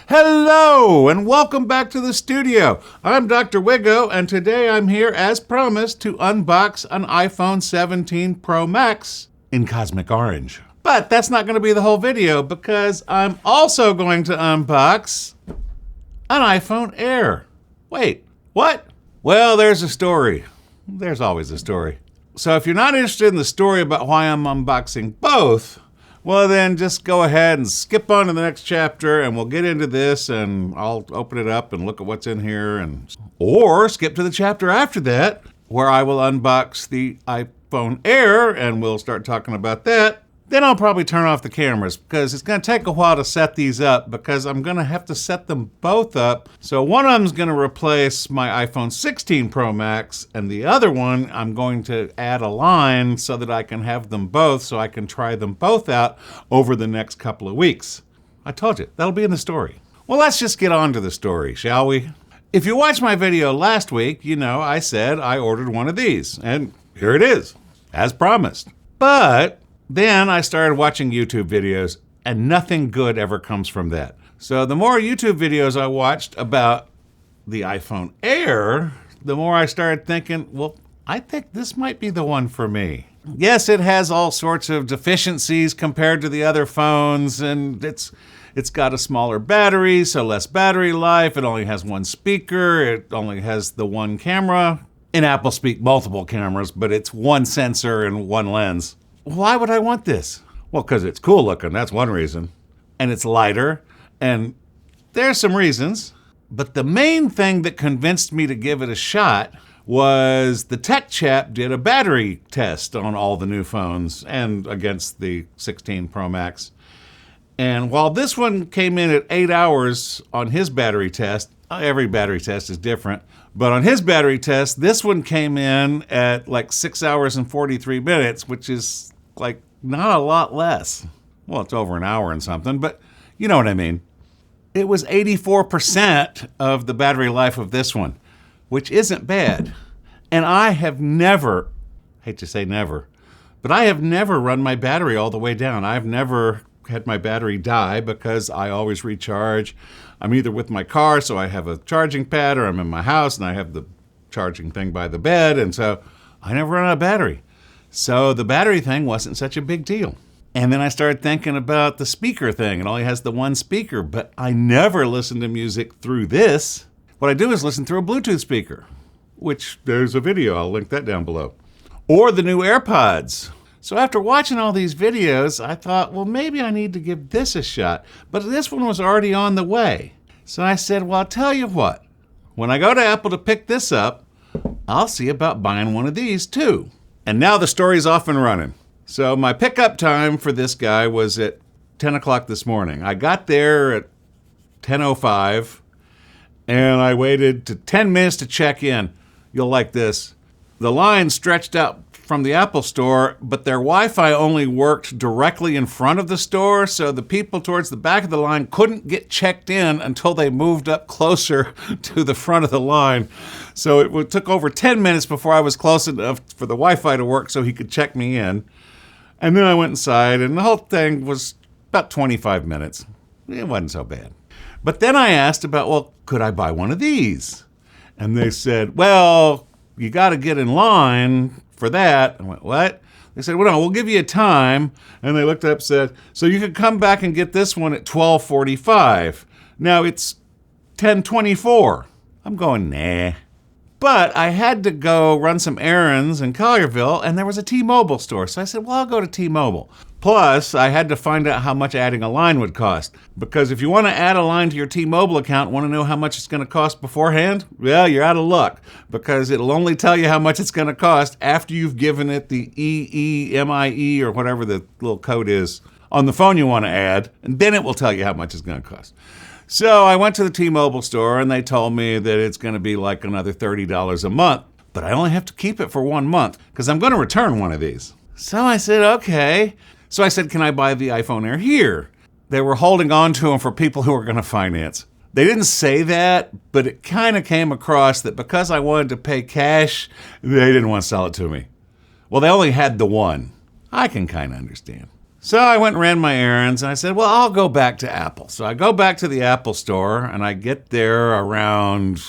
Hello, and welcome back to the studio. I'm Dr. Wiggo, and today I'm here, as promised, to unbox an iPhone 17 Pro Max in Cosmic Orange. But that's not going to be the whole video, because I'm also going to unbox an iPhone Air. Wait, what? Well, there's a story. There's always a story. So if you're not interested in the story about why I'm unboxing both, well, then just go ahead and skip on to the next chapter and we'll get into this and I'll open it up and look at what's in here. Or skip to the chapter after that where I will unbox the iPhone Air and we'll start talking about that. Then I'll probably turn off the cameras because it's going to take a while to set these up because I'm going to have to set them both up. So one of them is going to replace my iPhone 16 Pro Max and the other one I'm going to add a line so that I can have them both so I can try them both out over the next couple of weeks. I told you, that'll be in the story. Well, let's just get on to the story, shall we? If you watched my video last week, you know I said I ordered one of these and here it is, as promised. But then I started watching YouTube videos, and nothing good ever comes from that. So the more YouTube videos I watched about the iPhone Air, the more I started thinking, well, I think this might be the one for me. Yes, it has all sorts of deficiencies compared to the other phones, and it's got a smaller battery, so less battery life. It only has one speaker. It only has the one camera. In Apple speak, multiple cameras, but it's one sensor and one lens. Why would I want this? Well, because it's cool looking, that's one reason. And it's lighter, and there's some reasons. But the main thing that convinced me to give it a shot was the tech chap did a battery test on all the new phones and against the 16 Pro Max. And while this one came in at 8 hours on his battery test, every battery test is different, but on his battery test, this one came in at like 6 hours and 43 minutes, which is like not a lot less. Well, it's over an hour and something, but you know what I mean. It was 84% of the battery life of this one, which isn't bad. And I have never, hate to say never, but I have never run my battery all the way down. I've never had my battery die because I always recharge. I'm either with my car, so I have a charging pad, or I'm in my house and I have the charging thing by the bed, and so I never run out of battery. So the battery thing wasn't such a big deal. And then I started thinking about the speaker thing. It only has the one speaker, but I never listen to music through this. What I do is listen through a Bluetooth speaker, which there's a video, I'll link that down below. Or the new AirPods. So after watching all these videos, I thought, well, maybe I need to give this a shot. But this one was already on the way. So I said, well, I'll tell you what. When I go to Apple to pick this up, I'll see about buying one of these too. And now the story's off and running. So my pickup time for this guy was at 10 o'clock this morning. I got there at 10:05, and I waited to 10 minutes to check in. You'll like this. The line stretched out from the Apple store, but their Wi-Fi only worked directly in front of the store, so the people towards the back of the line couldn't get checked in until they moved up closer to the front of the line. So it took over 10 minutes before I was close enough for the Wi-Fi to work so he could check me in. And then I went inside, and the whole thing was about 25 minutes. It wasn't so bad. But then I asked about, well, could I buy one of these? And they said, well, you got to get in line for that. I went, what? They said, well, no, we'll give you a time. And they looked up and said, so you could come back and get this one at 12:45. Now it's 10:24. I'm going, nah. But I had to go run some errands in Collierville, and there was a T-Mobile store. So I said, well, I'll go to T-Mobile. Plus, I had to find out how much adding a line would cost. Because if you want to add a line to your T-Mobile account, want to know how much it's going to cost beforehand? Well, you're out of luck. Because it'll only tell you how much it's going to cost after you've given it the EEMIE or whatever the little code is on the phone you want to add. And then it will tell you how much it's going to cost. So I went to the T-Mobile store, and they told me that it's going to be like another $30 a month. But I only have to keep it for 1 month because I'm going to return one of these. So I said, okay. So I said, can I buy the iPhone Air here? They were holding on to them for people who were going to finance. They didn't say that, but it kind of came across that because I wanted to pay cash, they didn't want to sell it to me. Well, they only had the one. I can kind of understand. So I went and ran my errands, and I said, well, I'll go back to Apple. So I go back to the Apple store, and I get there around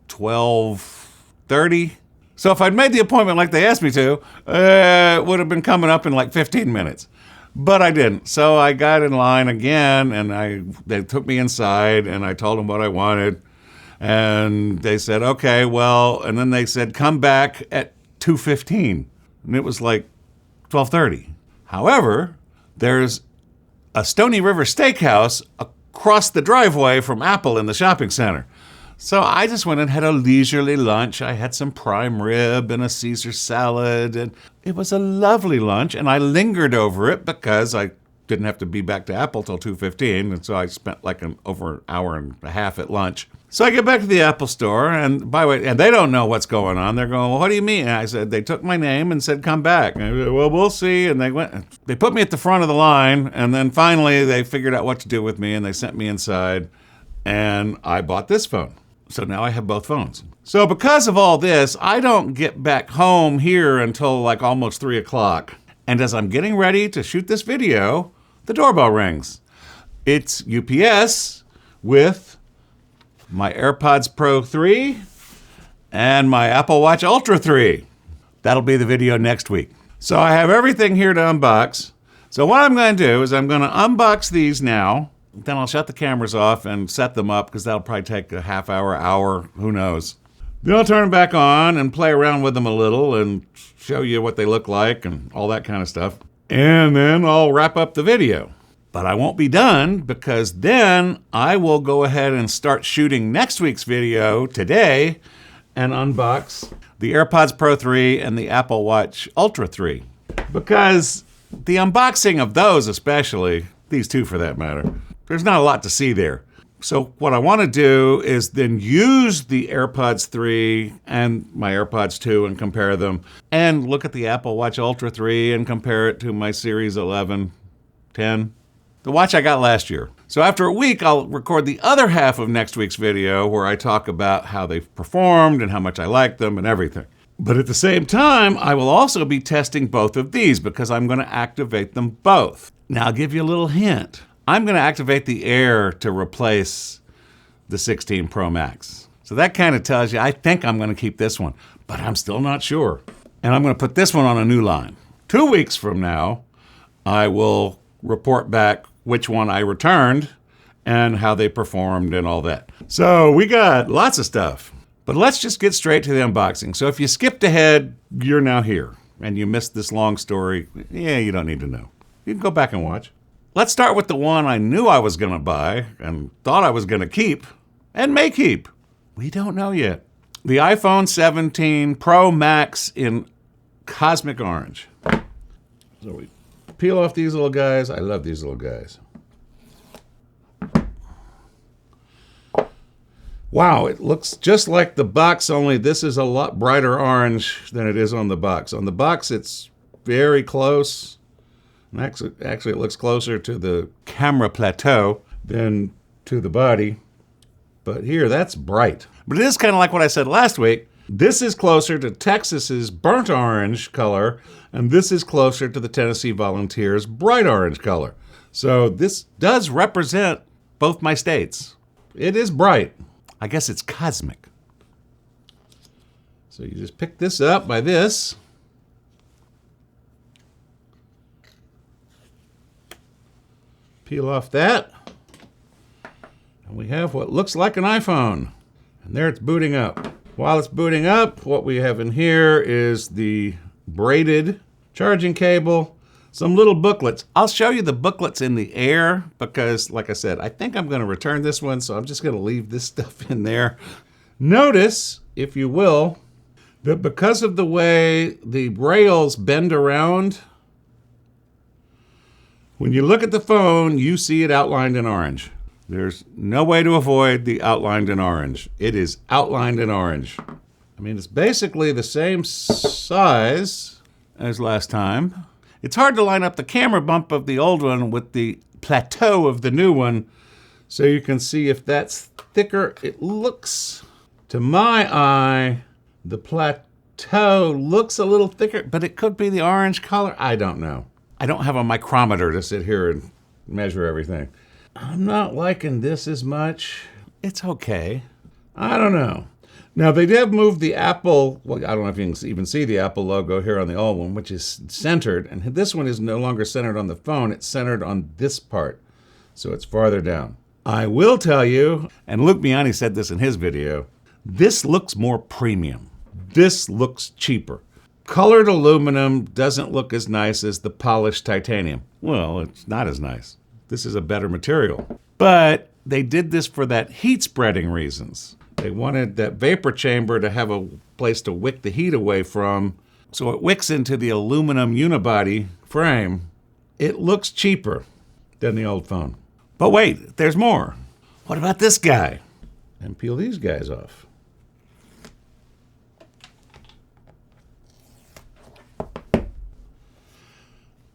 12:30. So if I'd made the appointment like they asked me to, it would have been coming up in like 15 minutes. But I didn't. So I got in line again, and they took me inside, and I told them what I wanted. And they said, okay, well, and then they said, come back at 2:15. And it was like 12:30. However, there's a Stony River Steakhouse across the driveway from Apple in the shopping center. So I just went and had a leisurely lunch. I had some prime rib and a Caesar salad, and it was a lovely lunch, and I lingered over it because I didn't have to be back to Apple till 2:15, and so I spent like over an hour and a half at lunch. So I get back to the Apple store, and by the way, and they don't know what's going on. They're going, well, what do you mean? And I said, they took my name and said, come back. And I said, well, we'll see. And they put me at the front of the line, and then finally they figured out what to do with me, and they sent me inside, and I bought this phone. So now I have both phones. So because of all this, I don't get back home here until like almost 3 o'clock. And as I'm getting ready to shoot this video, the doorbell rings. It's UPS with my AirPods Pro 3 and my Apple Watch Ultra 3. That'll be the video next week. So I have everything here to unbox. So what I'm going to do is I'm going to unbox these now. Then I'll shut the cameras off and set them up because that'll probably take a half hour, who knows. Then I'll turn them back on and play around with them a little and show you what they look like and all that kind of stuff. And then I'll wrap up the video. But I won't be done because then I will go ahead and start shooting next week's video today and unbox the AirPods Pro 3 and the Apple Watch Ultra 3. Because the unboxing of those especially, these two for that matter, there's not a lot to see there. So what I want to do is then use the AirPods 3 and my AirPods 2 and compare them, and look at the Apple Watch Ultra 3 and compare it to my Series 11, 10, the watch I got last year. So after a week, I'll record the other half of next week's video where I talk about how they've performed and how much I like them and everything. But at the same time, I will also be testing both of these because I'm going to activate them both. Now, I'll give you a little hint. I'm going to activate the Air to replace the 16 Pro Max. So that kind of tells you I think I'm going to keep this one, but I'm still not sure. And I'm going to put this one on a new line. 2 weeks from now, I will report back which one I returned and how they performed and all that. So we got lots of stuff, but let's just get straight to the unboxing. So if you skipped ahead, you're now here and you missed this long story. Yeah, you don't need to know. You can go back and watch. Let's start with the one I knew I was going to buy and thought I was going to keep and may keep. We don't know yet. The iPhone 17 Pro Max in Cosmic Orange. So we peel off these little guys. I love these little guys. Wow, it looks just like the box, only this is a lot brighter orange than it is on the box. On the box, it's very close. Actually, it looks closer to the camera plateau than to the body. But here, that's bright. But it is kind of like what I said last week. This is closer to Texas's burnt orange color, and this is closer to the Tennessee Volunteers' bright orange color. So this does represent both my states. It is bright. I guess it's cosmic. So you just pick this up by this. Peel off that. And we have what looks like an iPhone. And there it's booting up. While it's booting up, what we have in here is the braided charging cable, some little booklets. I'll show you the booklets in the Air because, like I said, I think I'm going to return this one, so I'm just going to leave this stuff in there. Notice, if you will, that because of the way the rails bend around, when you look at the phone, you see it outlined in orange. There's no way to avoid the outlined in orange. It is outlined in orange. I mean, it's basically the same size as last time. It's hard to line up the camera bump of the old one with the plateau of the new one so you can see if that's thicker. It looks, to my eye, the plateau looks a little thicker, but it could be the orange color. I don't know. I don't have a micrometer to sit here and measure everything. I'm not liking this as much. It's okay. I don't know. Now, they have moved the Apple, well, I don't know if you can even see the Apple logo here on the old one, which is centered. And this one is no longer centered on the phone. It's centered on this part. So it's farther down. I will tell you, and Luke Miani said this in his video, this looks more premium. This looks cheaper. Colored aluminum doesn't look as nice as the polished titanium. Well, it's not as nice. This is a better material. But they did this for that heat spreading reasons. They wanted that vapor chamber to have a place to wick the heat away from, so it wicks into the aluminum unibody frame. It looks cheaper than the old phone. But wait, there's more. What about this guy? And peel these guys off.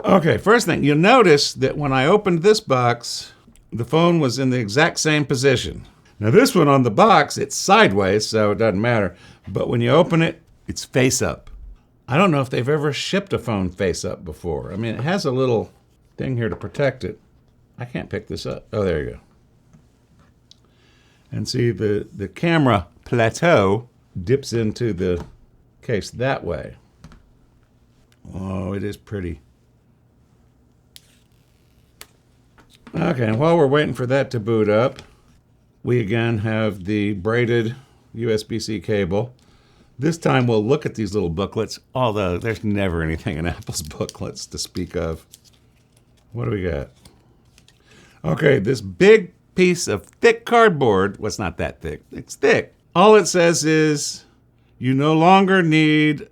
Okay, first thing, you'll notice that when I opened this box, the phone was in the exact same position. Now this one on the box, it's sideways, so it doesn't matter. But when you open it, it's face up. I don't know if they've ever shipped a phone face up before. I mean, it has a little thing here to protect it. I can't pick this up. Oh, there you go. And see, the camera plateau dips into the case that way. Oh, it is pretty. Okay, and while we're waiting for that to boot up, we again have the braided USB-C cable. This time we'll look at these little booklets, although there's never anything in Apple's booklets to speak of. What do we got? Okay, this big piece of thick cardboard, well, it's not that thick, it's thick. All it says is, you no longer need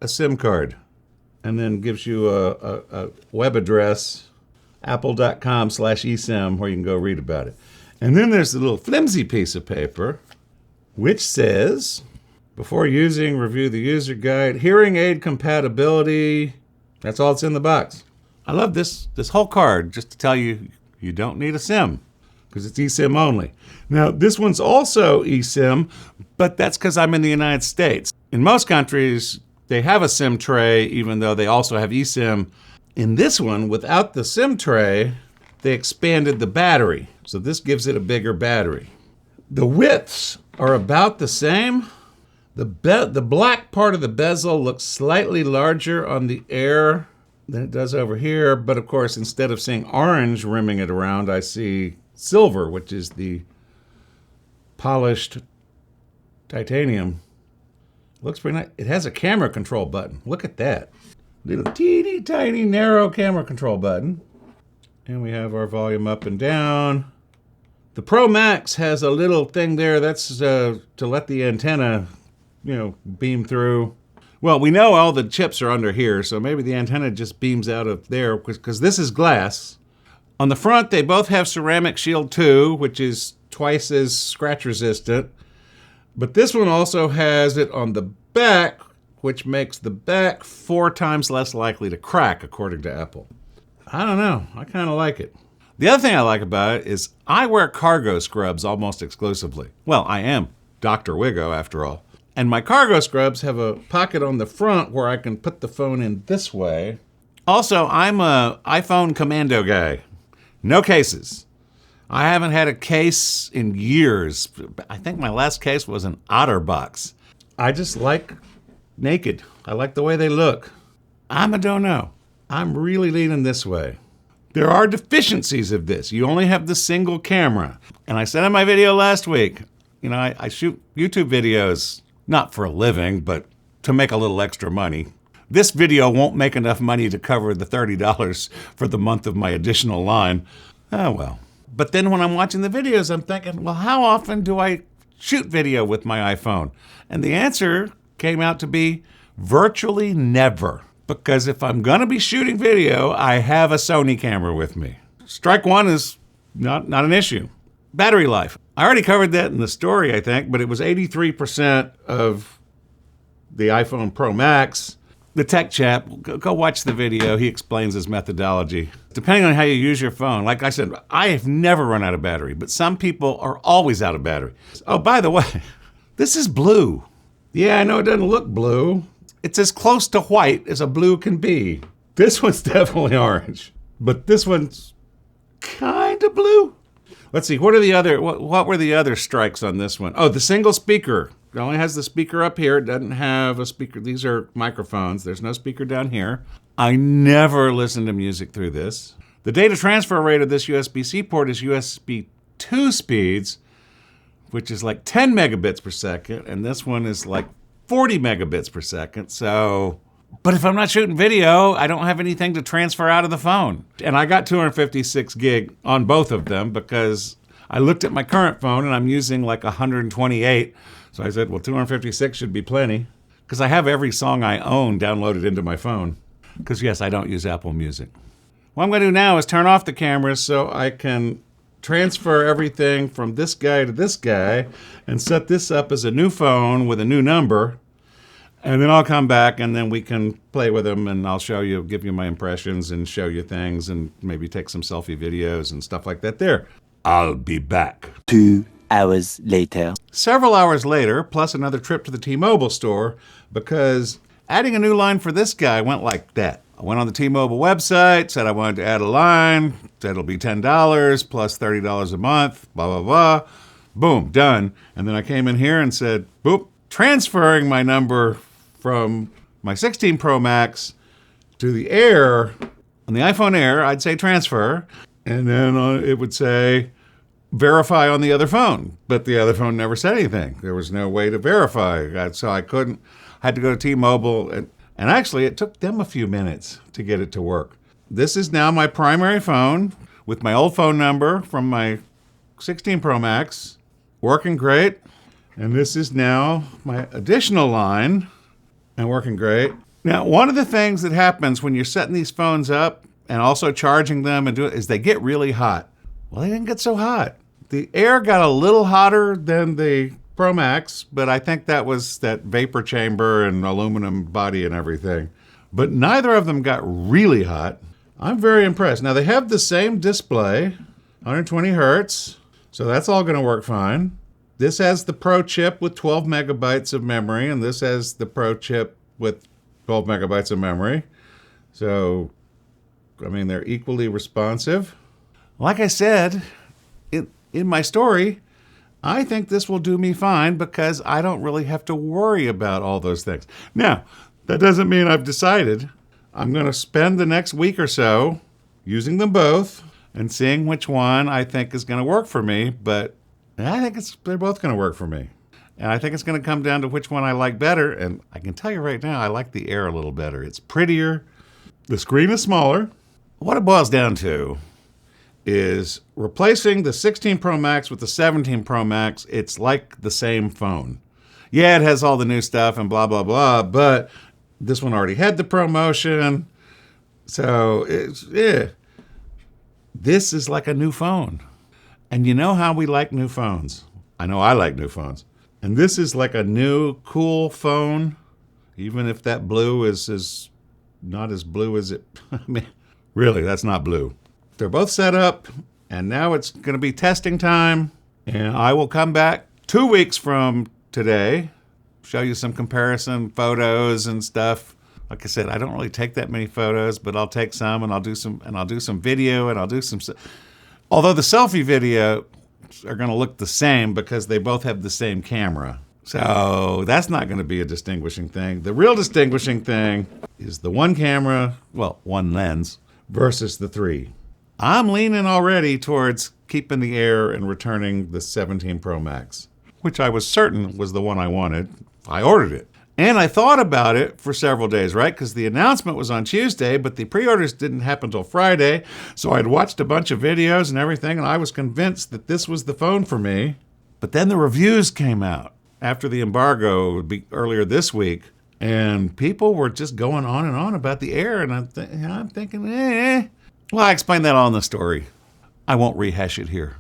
a SIM card, and then gives you a web address, apple.com/eSIM, where you can go read about it. And then there's a little flimsy piece of paper, which says, before using, review the user guide, hearing aid compatibility. That's all that's in the box. I love this whole card, just to tell you, you don't need a SIM, because it's eSIM only. Now, this one's also eSIM, but that's because I'm in the United States. In most countries, they have a SIM tray, even though they also have eSIM. In this one, without the SIM tray, they expanded the battery. So this gives it a bigger battery. The widths are about the same. The black part of the bezel looks slightly larger on the Air than it does over here. But of course, instead of seeing orange rimming it around, I see silver, which is the polished titanium. Looks pretty nice. It has a camera control button. Look at that. Little teeny tiny narrow camera control button. And we have our volume up and down. The Pro Max has a little thing there. That's to let the antenna, beam through. Well, we know all the chips are under here, so maybe the antenna just beams out of there, because this is glass. On the front, they both have Ceramic Shield 2, which is twice as scratch resistant. But this one also has it on the back, which makes the back 4 times less likely to crack, according to Apple. I don't know. I kind of like it. The other thing I like about it is I wear cargo scrubs almost exclusively. Well, I am Dr. Wiggo, after all. And my cargo scrubs have a pocket on the front where I can put the phone in this way. Also, I'm a iPhone commando guy. No cases. I haven't had a case in years. I think my last case was an OtterBox. I just like naked. I like the way they look. I don't know. I'm really leaning this way. There are deficiencies of this. You only have the single camera. And I said in my video last week, I shoot YouTube videos, not for a living, but to make a little extra money. This video won't make enough money to cover the $30 for the month of my additional line. Oh well. But then when I'm watching the videos, I'm thinking, well, how often do I shoot video with my iPhone? And the answer came out to be virtually never. Because if I'm going to be shooting video, I have a Sony camera with me. Strike one is not an issue. Battery life. I already covered that in the story, I think, but it was 83% of the iPhone Pro Max. The tech chap, go watch the video. He explains his methodology. Depending on how you use your phone, like I said, I have never run out of battery, but some people are always out of battery. Oh, by the way, this is blue. Yeah, I know it doesn't look blue. It's as close to white as a blue can be. This one's definitely orange, but this one's kind of blue. Let's see, what were the other strikes on this one? Oh, the single speaker. It only has the speaker up here. It doesn't have a speaker. These are microphones. There's no speaker down here. I never listen to music through this. The data transfer rate of this USB-C port is USB 2 speeds, which is like 10 megabits per second, and this one is like 40 megabits per second. So, but if I'm not shooting video, I don't have anything to transfer out of the phone. And I got 256 gig on both of them because I looked at my current phone and I'm using like 128. So I said, well, 256 should be plenty, because I have every song I own downloaded into my phone. Because yes, I don't use Apple Music. What I'm going to do now is turn off the cameras so I can transfer everything from this guy to this guy and set this up as a new phone with a new number. And then I'll come back and then we can play with them and I'll show you, give you my impressions and show you things and maybe take some selfie videos and stuff like that there. I'll be back. 2 hours later. Several hours later, plus another trip to the T-Mobile store, because adding a new line for this guy went like that. I went on the T-Mobile website, said I wanted to add a line, said it'll be $10 plus $30 a month, blah, blah, blah. Boom, done. And then I came in here and said, boop, transferring my number from my 16 Pro Max to the Air. On the iPhone Air, I'd say transfer, and then it would say verify on the other phone. But the other phone never said anything. There was no way to verify. So I had to go to T-Mobile, and actually it took them a few minutes to get it to work. This is now my primary phone with my old phone number from my 16 Pro Max, working great. And this is now my additional line and working great. Now, one of the things that happens when you're setting these phones up and also charging them and is they get really hot. Well, they didn't get so hot. The Air got a little hotter than the Pro Max, but I think that was that vapor chamber and aluminum body and everything. But neither of them got really hot. I'm very impressed. Now, they have the same display, 120 hertz, so that's all going to work fine. This has the Pro chip with 12 megabytes of memory, and this has the Pro chip with 12 megabytes of memory. So, I mean, they're equally responsive. Like I said in my story, I think this will do me fine because I don't really have to worry about all those things. Now, that doesn't mean I've decided. I'm going to spend the next week or so using them both and seeing which one I think is going to work for me, but I think they're both going to work for me. And I think it's going to come down to which one I like better, and I can tell you right now, I like the Air a little better. It's prettier. The screen is smaller. What it boils down to is replacing the 16 Pro Max with the 17 Pro Max. It's like the same phone. Yeah, it has all the new stuff and blah, blah, blah, but this one already had the ProMotion. So this is like a new phone. And you know how we like new phones. I know I like new phones. And this is like a new, cool phone, even if that blue is not as blue as it, I mean, really, that's not blue. They're both set up, and now it's going to be testing time, and I will come back 2 weeks from today, show you some comparison photos and stuff. Like I said, I don't really take that many photos, but I'll take some, and I'll do some video, and I'll do some. Although the selfie video are going to look the same because they both have the same camera. So that's not going to be a distinguishing thing. The real distinguishing thing is the one camera, well, one lens, versus the three. I'm leaning already towards keeping the Air and returning the 17 Pro Max, which I was certain was the one I wanted. I ordered it. And I thought about it for several days, right? Because the announcement was on Tuesday, but the pre-orders didn't happen until Friday. So I'd watched a bunch of videos and everything, and I was convinced that this was the phone for me. But then the reviews came out after the embargo earlier this week, and people were just going on and on about the Air, and I'm thinking, Well, I explained that all in the story. I won't rehash it here.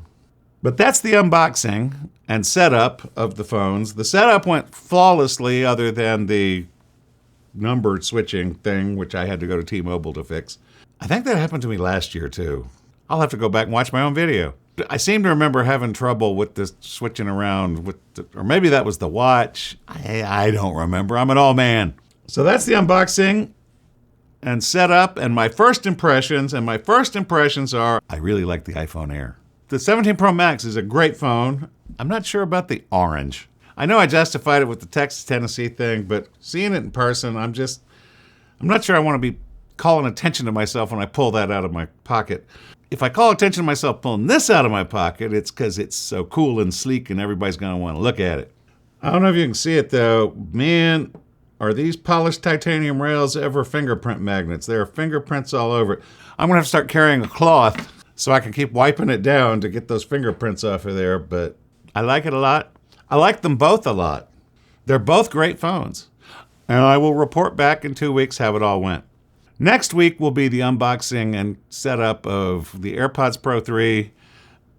But that's the unboxing and setup of the phones. The setup went flawlessly other than the number switching thing, which I had to go to T-Mobile to fix. I think that happened to me last year, too. I'll have to go back and watch my own video. I seem to remember having trouble with this switching around, or maybe that was the watch. I don't remember. I'm an old man. So that's the unboxing. and set up, and my first impressions are, I really like the iPhone Air. The 17 Pro Max is a great phone. I'm not sure about the orange. I know I justified it with the Texas, Tennessee thing, but seeing it in person, I'm not sure I want to be calling attention to myself when I pull that out of my pocket. If I call attention to myself pulling this out of my pocket, it's because it's so cool and sleek and everybody's going to want to look at it. I don't know if you can see it though. Man, are these polished titanium rails ever fingerprint magnets? There are fingerprints all over it. I'm going to have to start carrying a cloth so I can keep wiping it down to get those fingerprints off of there, but I like it a lot. I like them both a lot. They're both great phones. And I will report back in 2 weeks how it all went. Next week will be the unboxing and setup of the AirPods Pro 3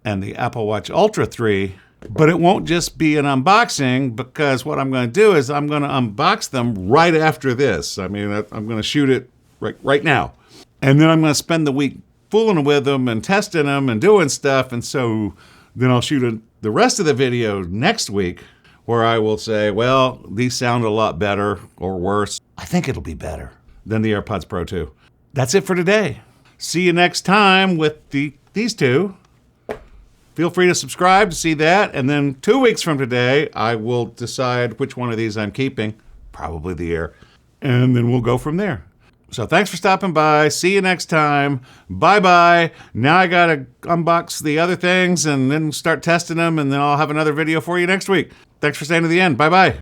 and the Apple Watch Ultra 3. But it won't just be an unboxing, because what I'm going to do is I'm going to unbox them right after this. I mean, I'm going to shoot it right now. And then I'm going to spend the week fooling with them and testing them and doing stuff. And so then I'll shoot the rest of the video next week where I will say, well, these sound a lot better or worse. I think it'll be better than the AirPods Pro 2. That's it for today. See you next time with these two. Feel free to subscribe to see that. And then 2 weeks from today, I will decide which one of these I'm keeping, probably the Air. And then we'll go from there. So thanks for stopping by. See you next time. Bye-bye. Now I got to unbox the other things and then start testing them, and then I'll have another video for you next week. Thanks for staying to the end. Bye-bye.